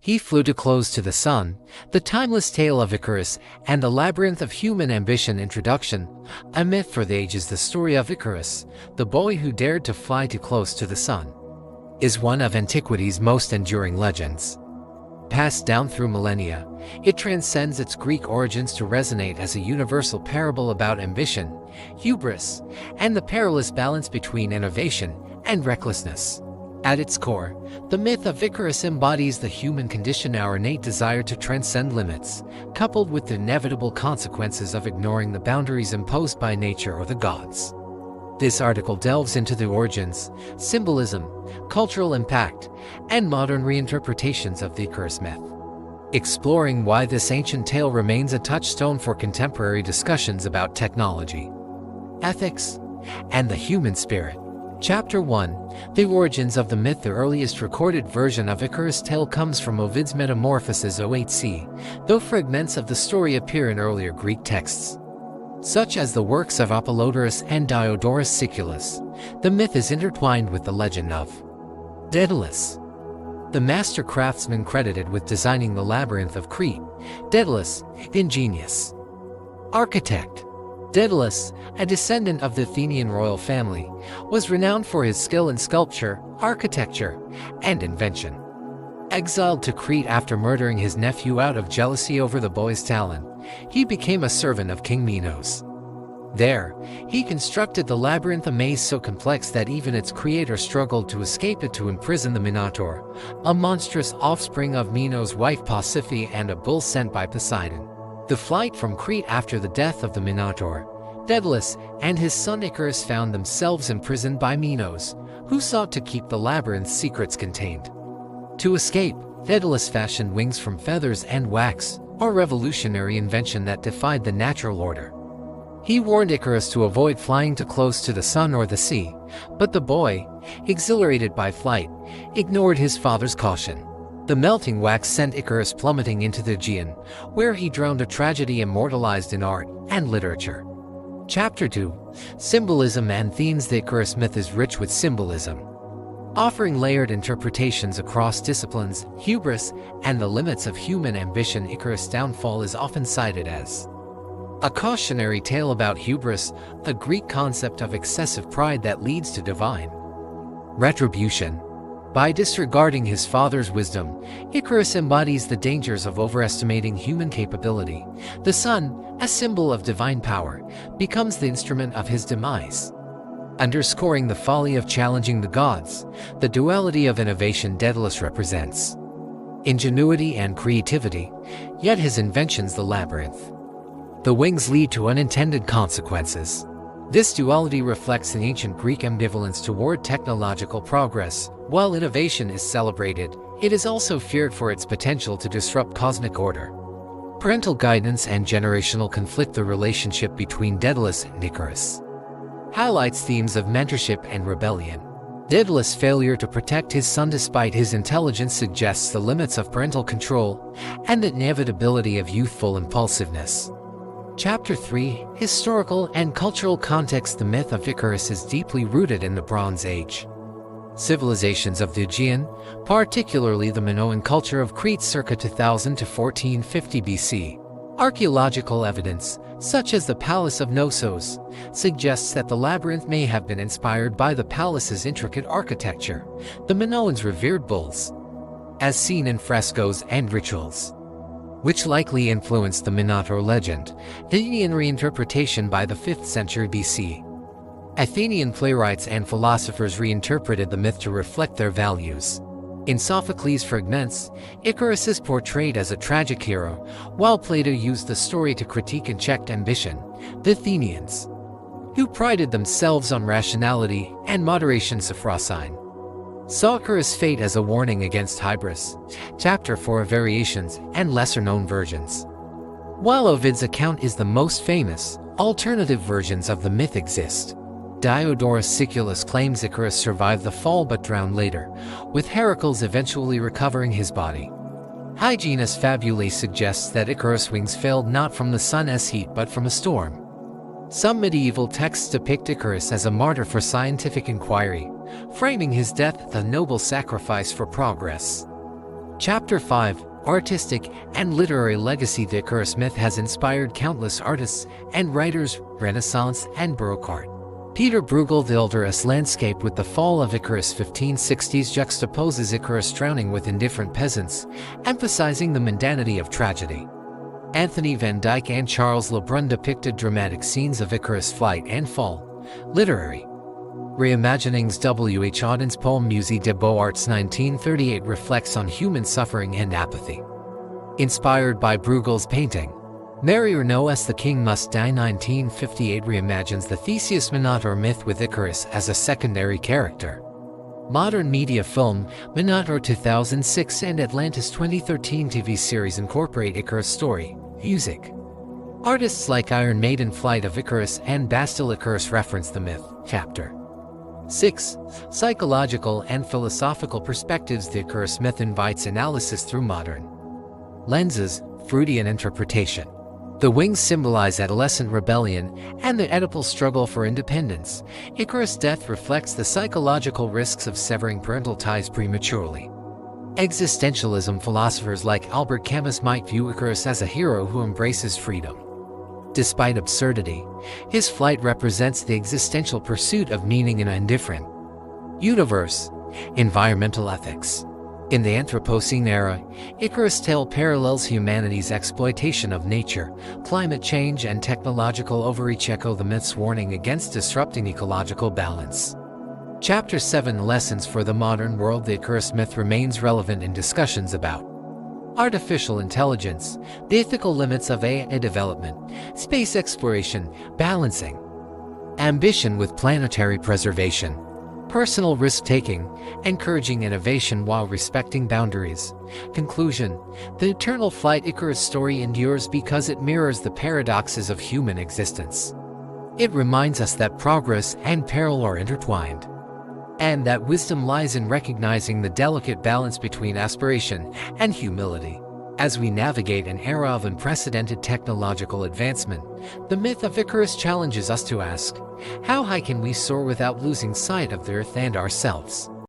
He flew too close to the sun, the timeless tale of Icarus, and the labyrinth of human ambition. Introduction. A myth for the ages. The story of Icarus, the boy who dared to fly too close to the sun, is one of antiquity's most enduring legends. Passed down through millennia, it transcends its Greek origins to resonate as a universal parable about ambition, hubris, and the perilous balance between innovation and recklessness. At its core, the myth of Icarus embodies the human condition, our innate desire to transcend limits, coupled with the inevitable consequences of ignoring the boundaries imposed by nature or the gods. This article delves into the origins, symbolism, cultural impact, and modern reinterpretations of the Icarus myth, exploring why this ancient tale remains a touchstone for contemporary discussions about technology, ethics, and the human spirit. Chapter 1. The origins of the myth. The earliest recorded version of Icarus' tale comes from Ovid's Metamorphoses 08c, though fragments of the story appear in earlier Greek texts, such as the works of Apollodorus and Diodorus Siculus. The myth is intertwined with the legend of Daedalus, the master craftsman credited with designing the labyrinth of Crete. Daedalus, ingenious architect. Daedalus, a descendant of the Athenian royal family, was renowned for his skill in sculpture, architecture, and invention. Exiled to Crete after murdering his nephew out of jealousy over the boy's talent, he became a servant of King Minos. There, he constructed the labyrinth, a maze so complex that even its creator struggled to escape it, to imprison the Minotaur, a monstrous offspring of Minos' wife Pasiphae and a bull sent by Poseidon. The flight from Crete. After the death of the Minotaur, Daedalus and his son Icarus found themselves imprisoned by Minos, who sought to keep the labyrinth's secrets contained. To escape, Daedalus fashioned wings from feathers and wax, a revolutionary invention that defied the natural order. He warned Icarus to avoid flying too close to the sun or the sea, but the boy, exhilarated by flight, ignored his father's caution. The melting wax sent Icarus plummeting into the Aegean, where he drowned, a tragedy immortalized in art and literature. Chapter 2. Symbolism and themes. The Icarus myth is rich with symbolism, offering layered interpretations across disciplines, hubris, and the limits of human ambition. Icarus' downfall is often cited as a cautionary tale about hubris, the Greek concept of excessive pride that leads to divine retribution. By disregarding his father's wisdom, Icarus embodies the dangers of overestimating human capability. The sun, a symbol of divine power, becomes the instrument of his demise, underscoring the folly of challenging the gods. The duality of innovation. Daedalus represents ingenuity and creativity, yet his inventions, the labyrinth, the wings, lead to unintended consequences. This duality reflects the ancient Greek ambivalence toward technological progress. While innovation is celebrated, it is also feared for its potential to disrupt cosmic order. Parental guidance and generational conflict. The relationship between Daedalus and Icarus highlights themes of mentorship and rebellion. Daedalus' failure to protect his son despite his intelligence suggests the limits of parental control and the inevitability of youthful impulsiveness. Chapter 3. Historical and cultural context. The myth of Icarus is deeply rooted in the Bronze Age civilizations of the Aegean, particularly the Minoan culture of Crete circa 2000 to 1450 BC. Archaeological evidence, such as the Palace of Knossos, suggests that the labyrinth may have been inspired by the palace's intricate architecture. The Minoans revered bulls, as seen in frescoes and rituals, which likely influenced the Minotaur legend. Athenian reinterpretation. By the 5th century BC, Athenian playwrights and philosophers reinterpreted the myth to reflect their values. In Sophocles' fragments, Icarus is portrayed as a tragic hero, while Plato used the story to critique and check ambition. The Athenians, who prided themselves on rationality and moderation, Sophrosyne, saw Icarus' fate as a warning against hubris. Chapter 4. Variations and lesser-known versions. While Ovid's account is the most famous, alternative versions of the myth exist. Diodorus Siculus claims Icarus survived the fall but drowned later, with Heracles eventually recovering his body. Hyginus Fabulae suggests that Icarus' wings failed not from the sun's heat but from a storm. Some medieval texts depict Icarus as a martyr for scientific inquiry, framing his death as a noble sacrifice for progress. Chapter 5: Artistic and Literary Legacy. The Icarus myth has inspired countless artists and writers, Renaissance and Baroque art. Peter Bruegel, the Elder's landscape with the fall of Icarus 1560s juxtaposes Icarus drowning with indifferent peasants, emphasizing the mundanity of tragedy. Anthony van Dyck and Charles Le Brun depicted dramatic scenes of Icarus' flight and fall. Literary reimaginings. W. H. Auden's poem Musée des Beaux-Arts 1938 reflects on human suffering and apathy. Inspired by Bruegel's painting, Mary Renaud's The King Must Die 1958 reimagines the Theseus Minotaur myth with Icarus as a secondary character. Modern media film, Minotaur 2006 and Atlantis 2013 TV series incorporate Icarus' story. Music. Artists like Iron Maiden Flight of Icarus and Bastille Icarus reference the myth. Chapter 6: Psychological and Philosophical Perspectives. The Icarus myth invites analysis through modern lenses, Freudian interpretation. The wings symbolize adolescent rebellion and the Oedipal struggle for independence. Icarus' death reflects the psychological risks of severing parental ties prematurely. Existentialism. Philosophers like Albert Camus might view Icarus as a hero who embraces freedom. Despite absurdity, his flight represents the existential pursuit of meaning in an indifferent universe. Environmental ethics. In the Anthropocene era, Icarus' tale parallels humanity's exploitation of nature. Climate change and technological overreach echo the myth's warning against disrupting ecological balance. Chapter 7: Lessons for the Modern World. The Icarus myth remains relevant in discussions about artificial intelligence, the ethical limits of AI development, space exploration, balancing ambition with planetary preservation, personal risk-taking, encouraging innovation while respecting boundaries. Conclusion: the eternal flight Icarus story endures because it mirrors the paradoxes of human existence. It reminds us that progress and peril are intertwined, and that wisdom lies in recognizing the delicate balance between aspiration and humility. As we navigate an era of unprecedented technological advancement, the myth of Icarus challenges us to ask, how high can we soar without losing sight of the Earth and ourselves?